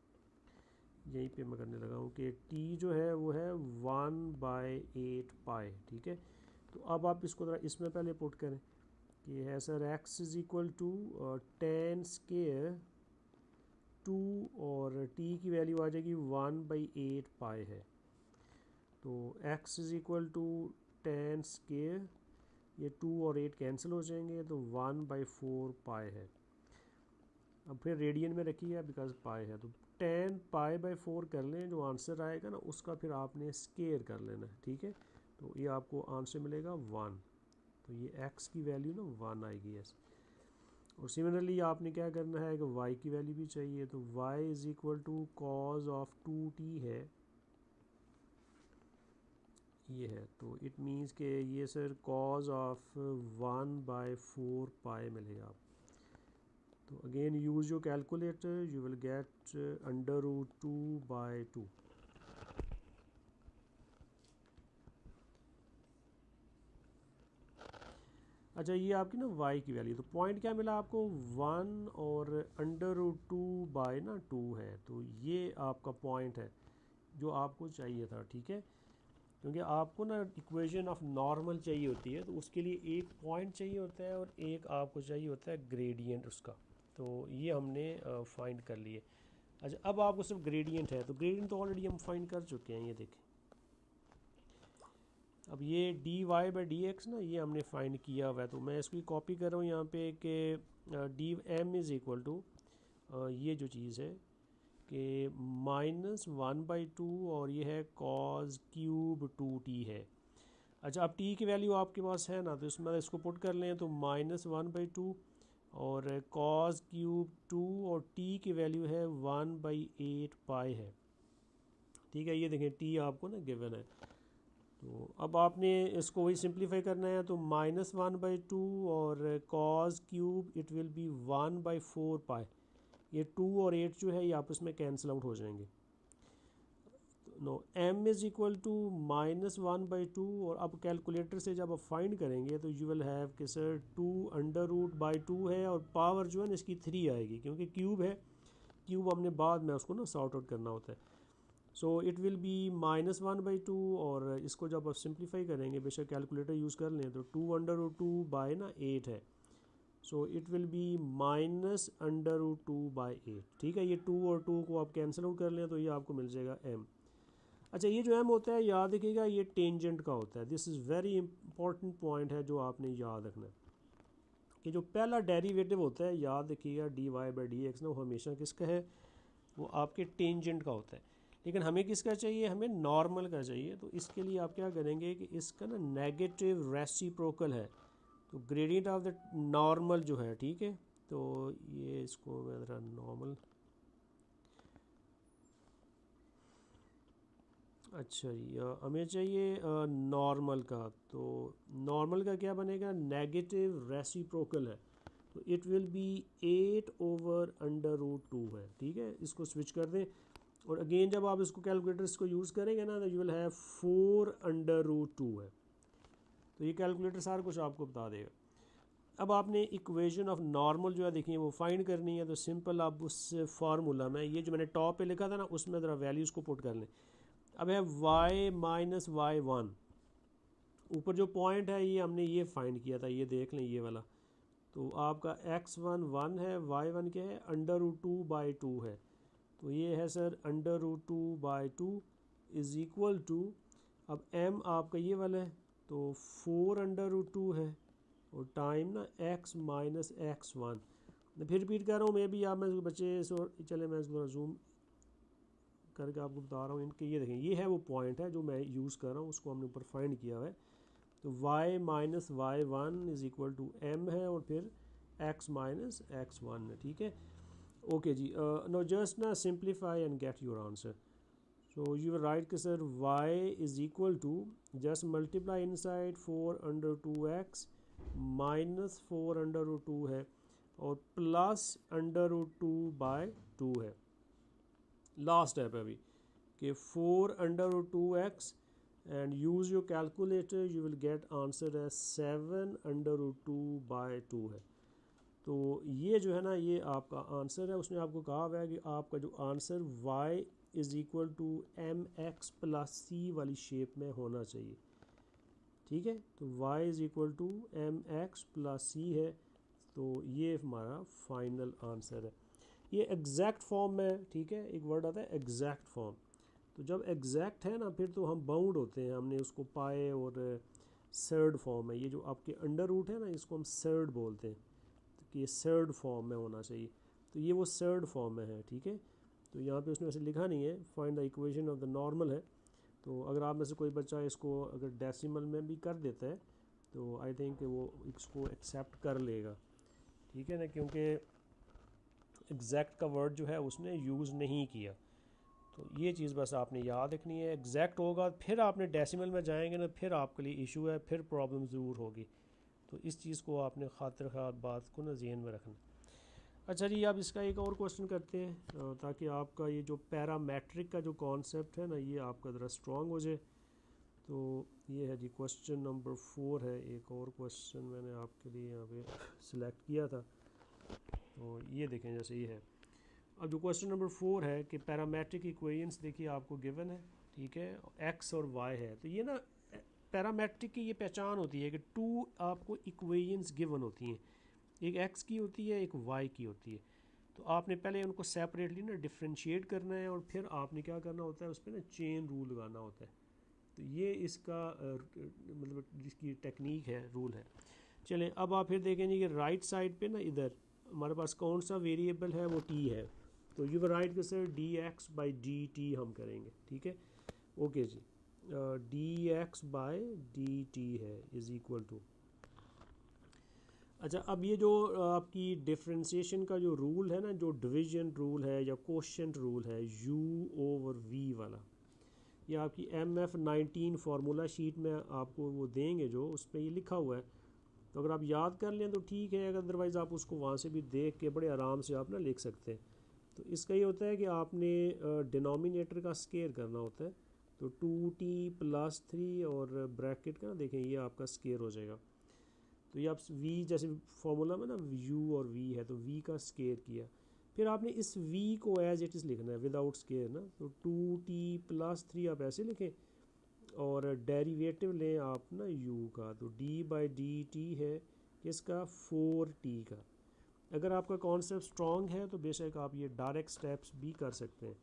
यहीं पे मैं करने लगा हूँ कि t जो है वो है 1/8 पाई, ठीक है। तो अब आप इसको ज़रा इसमें पहले पुट करें कि है sir x is equal to tan square 2 और t की वैल्यू आ जाएगी 1/8 पाई है। तो x is equal to tan square ये 2 और 8 कैंसिल हो जाएंगे, तो 1/4 पाई है। अब फिर रेडियन में रखिए बिकॉज पाई है, तो 10 पाई/4 कर लें, जो आंसर आएगा ना उसका फिर आपने स्केयर कर लेना है, ठीक है। तो ये आपको आंसर मिलेगा 1, तो ये x की वैल्यू ना 1 आएगी ऐसे। और सिमिलरली आपने क्या करना है कि y की वैल्यू भी चाहिए, तो y is equal to cos of 2t है, ये है। तो इट मीन्स के ये सर कॉज ऑफ 1/4 पाई मिलेगा आप। तो again use your calculator, you will gate √2/2। अच्छा, ये आपकी ना y की वैल्यू, तो पॉइंट क्या मिला आपको 1 और √2/2 है, तो ये आपका पॉइंट है जो आपको चाहिए था, ठीक है। क्योंकि आपको ना इक्वेशन ऑफ नॉर्मल चाहिए होती है, तो उसके लिए एक पॉइंट चाहिए होता है और एक आपको चाहिए होता है ग्रेडियंट उसका। तो ये हमने फाइंड कर लिए। अच्छा, अब आपको सिर्फ ग्रेडियंट है, तो ग्रेडियंट तो ऑलरेडी हम फाइंड कर चुके हैं, ये देखें। अब ये dy/dx ना ये हमने फाइंड किया हुआ है, तो मैं इसकी कॉपी कर रहा हूँ यहाँ पे कि dm इज़ इक्वल टू ये जो चीज़ है कि -1/2 और ये है cos क्यूब 2t है। अच्छा, अब t की वैल्यू आपके पास है ना, तो इसमें इसको पुट कर लें, तो -1/2 और cos क्यूब 2 और t की वैल्यू है 1/8 पाई है, ठीक है। ये देखें t आपको ना गिवन है, तो अब आपने इसको वही सिंप्लीफाई करना है, तो -1/2 और cos cube it will B 1/4 पाई। ये 2 और 8 जो है ये आपस में कैंसिल आउट हो जाएंगे। No m is equal to -1/2, और अब कैलकुलेटर से जब आप फाइंड करेंगे तो यू विल हैव कि सर 2√2 है, और पावर जो है ना इसकी 3 आएगी, क्योंकि क्यूब है, क्यूब हमने बाद में उसको ना सॉर्ट आउट करना होता है। सो इट विल बी -1/2, और इसको जब आप सिंप्लीफाई करेंगे, बेशक कैलकुलेटर यूज़ कर लें, तो 2√2/8 है। सो इट विल बी -√2/8, ठीक है। ये 2 और 2 को आप कैंसिल आउट कर लें, तो ये आपको मिल जाएगा m। अच्छा, ये जो m होता है याद रखिएगा ये टेंजेंट का होता है। This is very important point है जो आपने याद रखना है, कि जो पहला डेरिवेटिव होता है याद रखिएगा dy/dx ना, वो हमेशा किसका है, वो आपके टेंजेंट का होता है। लेकिन हमें किसका चाहिए, हमें नॉर्मल का चाहिए। तो इसके लिए आप क्या करेंगे कि इसका ना नेगेटिव रेसिप्रोकल है, तो ग्रेडियंट ऑफ द नॉर्मल जो है, ठीक है। तो ये इसको मैं ज़रा नॉर्मल, अच्छा जी, हमें चाहिए नॉर्मल का। तो नॉर्मल का क्या बनेगा, नेगेटिव रेसिप्रोकल है, तो इट विल बी 8/√2 है, ठीक है। इसको स्विच कर दें, और अगेन जब आप इसको कैलकुलेटर इसको यूज़ करेंगे ना, तो यू विल हैव 4/√2 है। तो ये कैलकुलेटर सारा कुछ आपको बता देगा। अब आपने इक्वेशन ऑफ नॉर्मल जो है देखिए वो फाइंड करनी है, तो सिंपल आप उस फार्मूला में ये जो मैंने टॉप पे लिखा था ना उसमें ज़रा वैल्यूज़ को पुट कर लें। अब है y-y1, ऊपर जो पॉइंट है ये हमने ये फाइंड किया था, ये देख लें ये वाला। तो आपका x1 1 है, y1 क्या है, √2/2 है, तो ये है सर √2/2 इज़ इक्वल टू, अब m आपका ये वाला है, तो 4/2 है, और टाइम ना x माइनस x1। मैं फिर रिपीट कर रहा हूँ, मे भी आप मैं बच्चे चले मैं इसको जूम करके आपको बता रहा हूँ इनके। ये देखें ये है वो पॉइंट है जो मैं यूज़ कर रहा हूँ, उसको हमने ऊपर फाइंड किया हुआ है। तो y-y1 is equal to m है, और फिर x माइनस x1 है, ठीक है। ओके जी, नो जस्ट ना simplify and get your answer. So you will write कि sir y is equal to, just multiply inside 4/2x minus 4/2 है, और प्लस √2/2 है। लास्ट स्टेप है अभी कि 4/2x, and use your calculator, you will get answer है 7/2/2 है। तो ये जो है ना ये आपका आंसर है। उसने आपको कहा हुआ है कि आपका जो answer y is equal to mx plus c वाली शेप में होना चाहिए, ठीक है। तो y is equal to mx plus c है, तो ये हमारा फाइनल आंसर है। ये एग्जैक्ट फॉर्म में, ठीक है, एक वर्ड आता है एग्जैक्ट फॉर्म। तो जब एग्जैक्ट है ना फिर तो हम बाउंड होते हैं, हमने उसको पाए और सर्ड फॉर्म है। ये जो आपके अंडर रूट है ना, इसको हम सर्ड बोलते हैं, तो कि ये सर्ड फॉर्म में होना चाहिए, तो ये वो सर्ड फॉर्म में है, ठीक है। तो यहाँ पे उसने वैसे लिखा नहीं है find the equation of the normal है, तो अगर आप में से कोई बच्चा इसको अगर डेसिमल में भी कर देता है तो आई थिंक वो इसको एक्सेप्ट कर लेगा, ठीक है ना, क्योंकि एग्जैक्ट का वर्ड जो है उसने यूज़ नहीं किया। तो ये चीज़ बस आपने याद रखनी है, एग्जैक्ट होगा फिर आपने डेसिमल में जाएंगे ना, फिर आपके लिए इशू है, फिर प्रॉब्लम ज़रूर होगी। तो इस चीज़ को आपने खातिर ख्याल बात को ना जहन में रखना। अच्छा जी, अब इसका एक और क्वेश्चन करते हैं ताकि आपका ये जो पैरामेट्रिक का जो कॉन्सेप्ट है ना, ये आपका ज़रा स्ट्रॉन्ग हो जाए। तो ये है जी क्वेश्चन नंबर 4 है, एक और क्वेश्चन मैंने आपके लिए यहाँ पे सिलेक्ट किया था। तो ये देखें जैसे ये है। अब जो क्वेश्चन नंबर 4 है कि पैरामेट्रिक इक्वेशंस देखिए आपको गिवन है, ठीक है, एक्स और वाई है। तो ये ना पैरामेट्रिक की ये पहचान होती है कि टू आपको इक्वेशंस गिवन होती हैं, एक एक्स की होती है, एक वाई की होती है। तो आपने पहले उनको सेपरेटली ना डिफ्रेंशिएट करना है और फिर आपने क्या करना होता है, उस पर ना चेन रूल लगाना होता है। तो ये इसका मतलब जिसकी टेक्निक है, रूल है। चलें अब आप फिर देखेंगे कि राइट साइड पे ना इधर हमारे पास कौन सा वेरिएबल है, वो टी है। तो यू राइट के sir d x by d t हम करेंगे, ठीक है, ओके जी। D x by d t है इज़ इक्वल टू, अच्छा अब ये जो आपकी डिफ्रेंशिएशन का जो रूल है ना, जो डिवीजन रूल है या कोशेंट रूल है, u ओवर v वाला, ये आपकी MF19 फार्मूला शीट में आपको वो देंगे जो उस पर ये लिखा हुआ है। तो अगर आप याद कर लें तो ठीक है, अदरवाइज़ आप उसको वहाँ से भी देख के बड़े आराम से आप ना लिख सकते हैं। तो इसका ये होता है कि आपने डिनोमिनेटर का स्केयर करना होता है। तो 2t+3 और ब्रैकेट का देखें ये आपका स्केयर हो जाएगा। तो ये आप v जैसे फार्मूला में ना u और v है, तो v का स्केयर किया, फिर आपने इस v को एज इट इज़ लिखना है विदाउट स्केयर ना। तो 2t+3 आप ऐसे लिखें और डेरिवेटिव लें आप ना u का, तो d बाई डी टी है किसका, 4t का। अगर आपका कॉन्सेप्ट स्ट्रॉन्ग है तो बेशक आप ये डायरेक्ट स्टेप्स भी कर सकते हैं,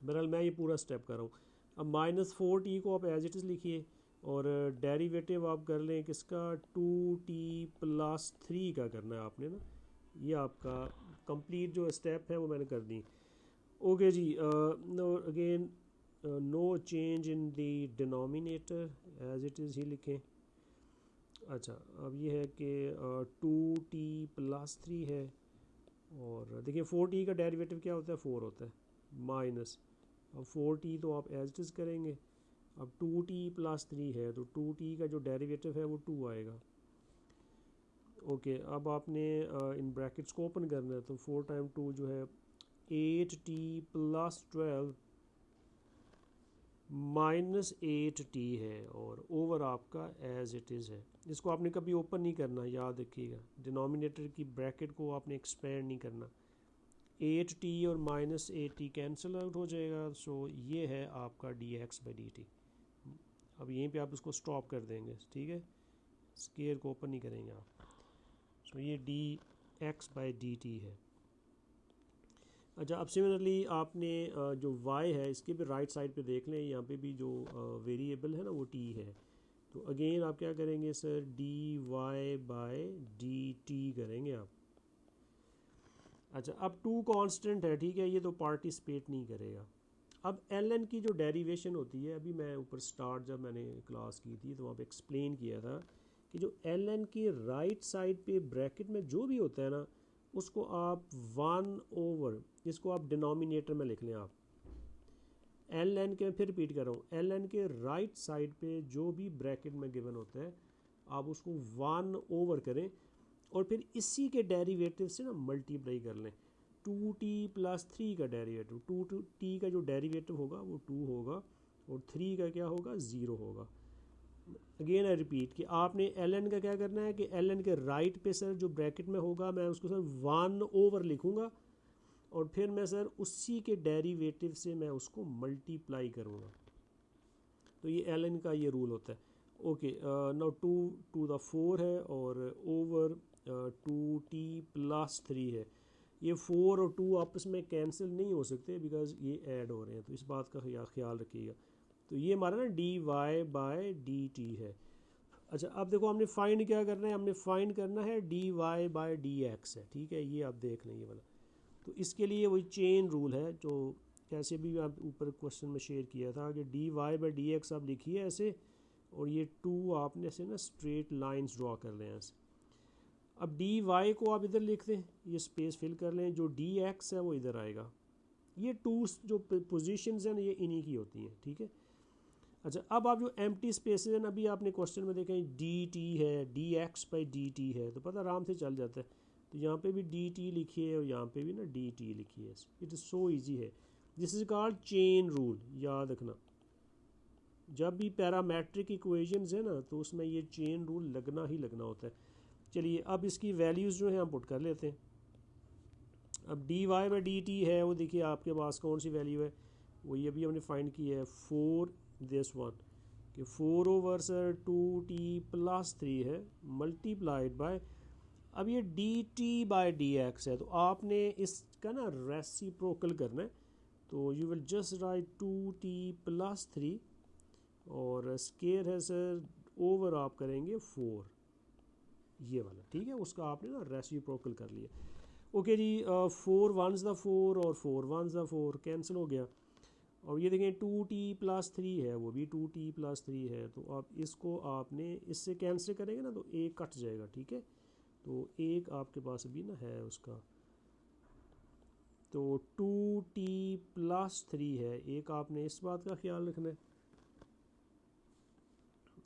बहरहाल मैं ये पूरा स्टेप कर रहा हूँ। अब -4t को आप एज इट इज़ लिखिए और डेरिवेटिव आप कर लें किसका, 2t+3 का करना है आपने ना। ये आपका कंप्लीट जो स्टेप है वो मैंने कर दी, ओके जी। No again no change in the denominator, as it is ही लिखें। अच्छा अब ये है कि 2t+3 है और देखिए 4t का डेरिवेटिव क्या होता है, 4 होता है माइनस, अब 4t तो आप एज इट इज़ करेंगे। अब 2t+3 है तो 2t का जो डेरिवेटिव है वो 2 आएगा, ओके। अब आपने इन ब्रैकेट्स को ओपन करना है, तो 4 टाइम 2 जो है 8t+12 -8t है और ओवर आपका एज इट इज़ है। इसको आपने कभी ओपन नहीं करना, याद रखिएगा, डिनोमिनेटर की ब्रैकेट को आपने एक्सपेंड नहीं करना। 8t और -8t कैंसिल आउट हो जाएगा, सो ये है आपका dx बाई dt। अब यहीं पे आप इसको स्टॉप कर देंगे, ठीक है, स्केयर को ओपन नहीं करेंगे आप। सो ये dx बाई dt है। अच्छा अब सिमिलरली आपने जो y है इसके भी राइट साइड पे देख लें, यहाँ पे भी जो वेरिएबल है ना वो t है। तो अगेन आप क्या करेंगे सर, dy बाय dt करेंगे आप। अच्छा अब 2 कांस्टेंट है, ठीक है, ये तो पार्टिसिपेट नहीं करेगा। अब ln की जो डेरिवेशन होती है, अभी मैं ऊपर स्टार्ट जब मैंने क्लास की थी तो वहाँ पे एक्सप्लेन किया था कि जो ln की राइट साइड पे ब्रैकेट में जो भी होता है ना, उसको आप 1 ओवर, इसको आप डिनोमिनेटर में लिख लें आप। ln के, फिर रिपीट कर रहा हूँ, ln के राइट साइड पे जो भी ब्रैकेट में गिवन होता है आप उसको 1 ओवर करें और फिर इसी के डेरिवेटिव से ना मल्टीप्लाई कर लें। 2t+3 का डेरिवेटिव, 2t का जो डेरिवेटिव होगा वो 2 होगा और 3 का क्या होगा, 0 होगा। अगेन आई रिपीट कि आपने ln का क्या करना है कि ln के राइट पे सर जो ब्रैकेट में होगा मैं उसको सर 1 ओवर लिखूँगा और फिर मैं सर उसी के डेरिवेटिव से मैं उसको मल्टीप्लाई करूँगा। तो ये ln का ये रूल होता है, ओके। नाउ 2 टू द 4 है और ओवर 2t+3 है। ये 4 और 2 आपस में कैंसिल नहीं हो सकते बिकॉज ये ऐड हो रहे हैं, तो इस बात का ख्याल रखिएगा। तो ये हमारा ना dy बाय dt है। अच्छा अब देखो हमने फाइंड क्या करना है, हमने फाइंड करना है d y by d x है, ठीक है, ये आप देख लें ये वाला। तो इसके लिए वही चेन रूल है जो कैसे भी आप ऊपर क्वेश्चन में शेयर किया था कि d y by d x आप लिखिए ऐसे, और ये टू आपने ऐसे ना स्ट्रेट लाइंस ड्रॉ कर लें ऐसे। अब डी वाई को आप इधर लिख दें, ये स्पेस फिल कर लें, जो डी एक्स है वो इधर आएगा। ये टू जो पोजीशंस हैं ये इन्हीं की होती हैं, ठीक है। अच्छा अब आप जो एम्प्टी स्पेसेस हैं, अभी आपने क्वेश्चन में देखें डी टी है, D x by d t है, तो पता आराम से चल जाता है। तो यहाँ पे भी डी टी लिखिए और यहाँ पे भी ना डी टी लिखिए, इट इज़ सो ईजी है। This is called chain rule, याद रखना। जब भी पैरामेट्रिक इक्वेशंस है ना तो उसमें ये चेन रूल लगना ही लगना होता है। चलिए अब इसकी वैल्यूज़ जो है हम पुट कर लेते हैं। अब d y by d t है वो देखिए आपके पास कौन सी वैल्यू है, वही अभी हमने फाइंड की है 4 दिस वन, कि 4 ओवर सर 2t प्लस 3 है मल्टीप्लाइड बाय, अब ये D T by d x है, तो आपने इसका ना रेसिप्रोकल करना है। तो you will just right 2t plus 3 और स्केयर है सर ओवर आप करेंगे 4, ये वाला, ठीक है, उसका आपने ना रेसिप्रोकल कर लिया। ओके जी, 4 1 ज़ा 4 और 4 1 ज़ा 4 कैंसिल हो गया। और ये देखें 2t प्लस 3 है, वो भी 2t प्लस 3 है, तो अब इसको आपने इससे कैंसिल करेंगे ना तो एक कट जाएगा, ठीक है। तो एक आपके पास अभी ना है उसका, तो 2t प्लस 3 है, एक आपने इस बात का ख्याल रखना है।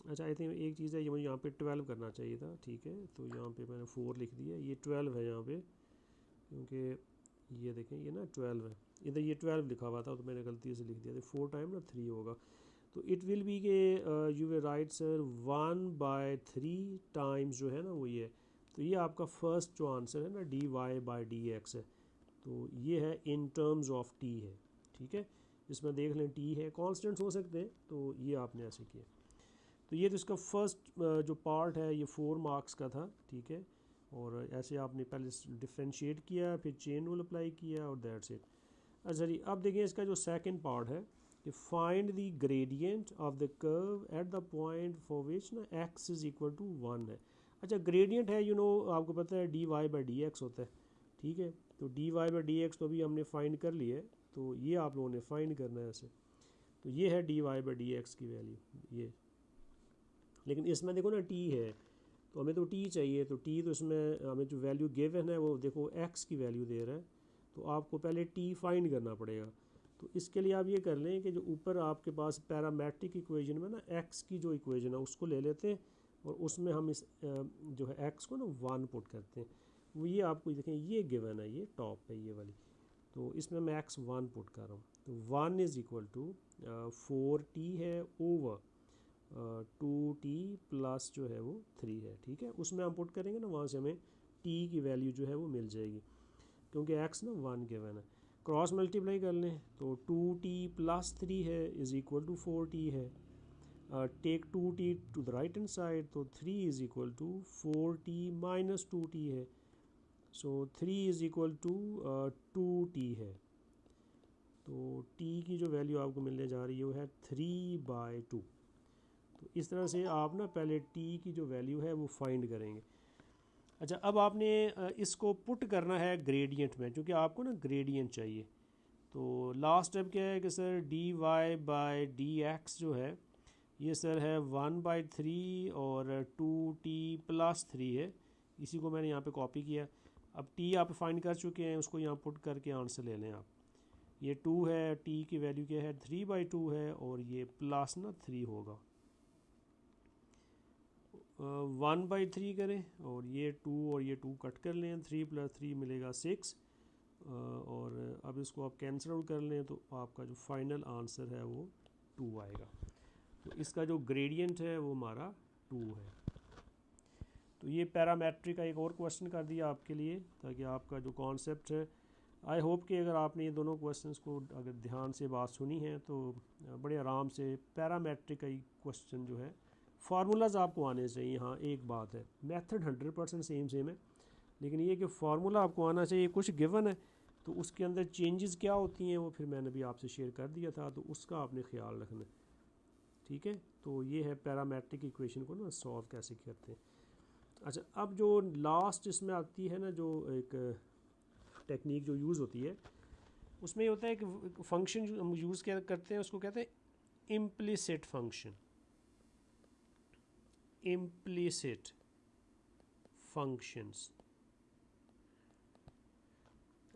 अच्छा आई थिंक एक चीज़ है, ये मुझे यहाँ पे 12 करना चाहिए था, ठीक है, तो यहाँ पे मैंने 4 लिख दिया, ये 12 है यहाँ पे, क्योंकि ये देखें ये ना 12 है, इधर ये 12 लिखा हुआ था तो मैंने गलती से लिख दिया, तो 4 टाइम ना 3 होगा। तो इट विल बी के you will right sir 1/3 times जो है ना वो ये है। तो ये आपका फर्स्ट जो आंसर है ना d y by d x है, तो ये है इन टर्म्स ऑफ टी है, ठीक है। इसमें देख लें टी है, कॉन्स्टेंट्स हो सकते हैं, तो ये आपने ऐसे किया। तो ये तो इसका फर्स्ट जो पार्ट है ये 4 मार्क्स का था, ठीक है। और ऐसे आपने पहले डिफ्रेंशिएट किया, फिर चेन रूल अप्लाई किया और दैट्स इट। अच्छा जी अब देखिए इसका जो सेकंड पार्ट है कि find the gradient of the curve at the point for which ना एक्स इज़ इक्वल टू 1 है। अच्छा ग्रेडियंट है आपको पता है d y by d x होता है, ठीक है। तो d y by d x तो अभी हमने फाइंड कर लिया है, तो ये आप लोगों ने फाइंड करना है ऐसे। तो ये है d y by d x की वैल्यू ये, लेकिन इसमें देखो ना टी है, तो हमें तो टी चाहिए, तो टी तो इसमें हमें जो वैल्यू गिवन है वो देखो एक्स की वैल्यू दे रहा है, तो आपको पहले टी फाइंड करना पड़ेगा। तो इसके लिए आप ये कर लें कि जो ऊपर आपके पास पैरामेट्रिक इक्वेशन में ना एक्स की जो इक्वेशन है उसको ले लेते हैं, और उसमें हम इस जो है एक्स को ना 1 पुट करते हैं। वो ये आपको देखें ये गिवन है, ये टॉप है ये वाली, तो इसमें मैं एक्स 1 पुट कर रहा हूँ। तो 1 इज़ इक्वल टू 4t है ओवर 2t प्लस जो है वो 3 है, ठीक है। उसमें हम पुट करेंगे ना, वहाँ से हमें t की वैल्यू जो है वो मिल जाएगी, क्योंकि x ना 1 गिवन है। क्रॉस मल्टीप्लाई कर लें तो 2t प्लस 3 है इज़ इक्वल टू 4t है, take 2t to the right hand side, तो 3 is equal to 4t minus 2t है, सो 3 इज़ इक्वल टू 2t है। तो t की जो वैल्यू आपको मिलने जा रही है वो है 3/2। तो इस तरह से आप ना पहले t की जो वैल्यू है वो फाइंड करेंगे। अच्छा अब आपने इसको पुट करना है ग्रेडियंट में, क्योंकि आपको ना ग्रेडियंट चाहिए। तो लास्ट स्टेप क्या है कि sir d y by d x जो है ये सर है 1/3 और 2t प्लस 3 है, इसी को मैंने यहाँ पे कॉपी किया। अब t आप फाइंड कर चुके हैं, उसको यहाँ पुट करके आंसर ले लें आप। ये 2 है, t की वैल्यू क्या है 3/2 है, और ये प्लस ना 3 होगा, 1/3 करें, और ये 2 और ये 2 कट कर लें, 3 + 3 मिलेगा 6, और अब इसको आप कैंसिल आउट कर लें तो आपका जो फाइनल आंसर है वो 2 आएगा। तो इसका जो ग्रेडियंट है वो हमारा 2 है। तो ये पैरामेट्रिक का एक और क्वेश्चन कर दिया आपके लिए, ताकि आपका जो कॉन्सेप्ट है, आई होप कि अगर आपने ये दोनों क्वेश्चंस को अगर ध्यान से बात सुनी है तो बड़े आराम से पैरामेट्रिक का क्वेश्चन जो है फार्मूलाज आपको आने चाहिए। हाँ एक बात है, मेथड 100% सेम है, लेकिन ये कि फार्मूला आपको आना चाहिए। कुछ गिवन है तो उसके अंदर चेंजेस क्या होती हैं वो फिर मैंने भी आपसे शेयर कर दिया था, तो उसका आपने ख्याल रखना है, ठीक है। तो ये है पैरामेट्रिक इक्वेशन को ना सॉल्व कैसे करते हैं। अच्छा, अब जो लास्ट इसमें आती है ना, जो एक टेक्निक जो यूज़ होती है, उसमें ये होता है कि फंक्शन जो हम यूज़ क्या करते हैं उसको कहते हैं इम्प्लिसिट फंक्शन। Implicit functions.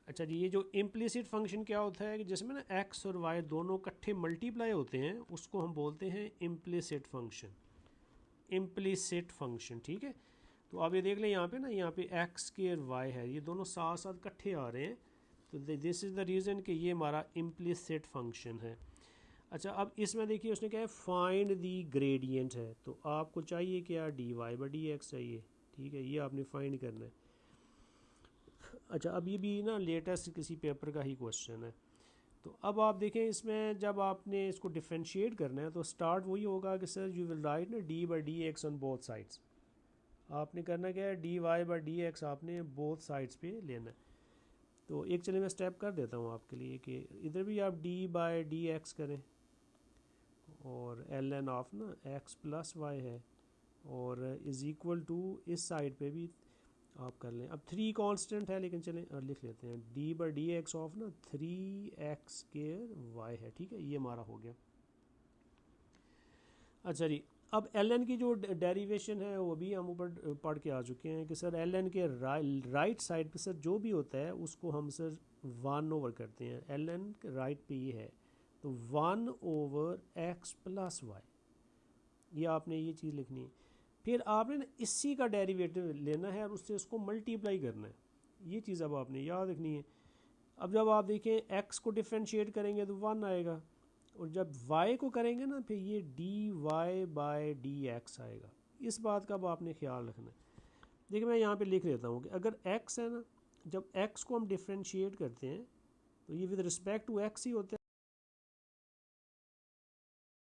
अच्छा जी, ये जो इम्प्लिसिट फंक्शन क्या होता है कि जिसमें ना एक्स और वाई दोनों इकट्ठे मल्टीप्लाई होते हैं, उसको हम बोलते हैं इम्प्लिसिट फंक्शन। इम्प्लिसिट फंक्शन, ठीक है। तो आप ये देख लें यहाँ पे ना, यहाँ पे एक्स स्क्वायर वाई है, ये दोनों साथ साथ इकट्ठे आ रहे हैं, तो दिस इज़ द रीज़न कि ये हमारा इम्प्लिसिट फंक्शन है। अच्छा, अब इसमें देखिए उसने क्या है, फाइंड दी ग्रेडियंट है, तो आपको चाहिए क्या, d y by d x चाहिए, ठीक है, ये आपने फाइंड करना है। अच्छा, अब ये भी ना लेटेस्ट किसी पेपर का ही क्वेश्चन है। तो अब आप देखें इसमें जब आपने इसको डिफ्रेंशिएट करना है तो स्टार्ट वही होगा कि सर यू विल राइट ना d by d x on both sides. आपने करना क्या है, d y by d x आपने बोथ साइड्स पे लेना है। तो एक चलिए मैं स्टेप कर देता हूँ आपके लिए कि इधर भी आप डी बाई डी एक्स करें, और एल एन ऑफ ना एक्स प्लस वाई है, और इज़ इक्वल टू इस साइड पे भी आप कर लें। अब 3 कांस्टेंट है, लेकिन चलें लिख लेते हैं, D by d x of ना 3x स्क्वायर वाई है, ठीक है, ये हमारा हो गया। अच्छा जी, अब एल एन की जो डेरिवेशन है वो भी हम ऊपर पढ़ के आ चुके हैं कि सर एल एन के राइट साइड पे सर जो भी होता है उसको हम सर 1 ओवर करते हैं। एल एन के राइट पे ये है, तो 1 ओवर एक्स प्लस वाई, ये आपने ये चीज़ लिखनी है। फिर आपने ना इसी का डेरिवेटिव लेना है और उससे उसको मल्टीप्लाई करना है, ये चीज़ अब आपने याद रखनी है। अब जब आप देखें x को डिफ्रेंशिएट करेंगे तो 1 आएगा, और जब y को करेंगे ना फिर ये d y by d x आएगा। इस बात का अब आपने ख्याल रखना है। देखिए मैं यहाँ पे लिख लेता हूँ कि अगर x है ना, जब x को हम डिफ्रेंशिएट करते हैं तो ये विद रिस्पेक्ट टू x ही होता है।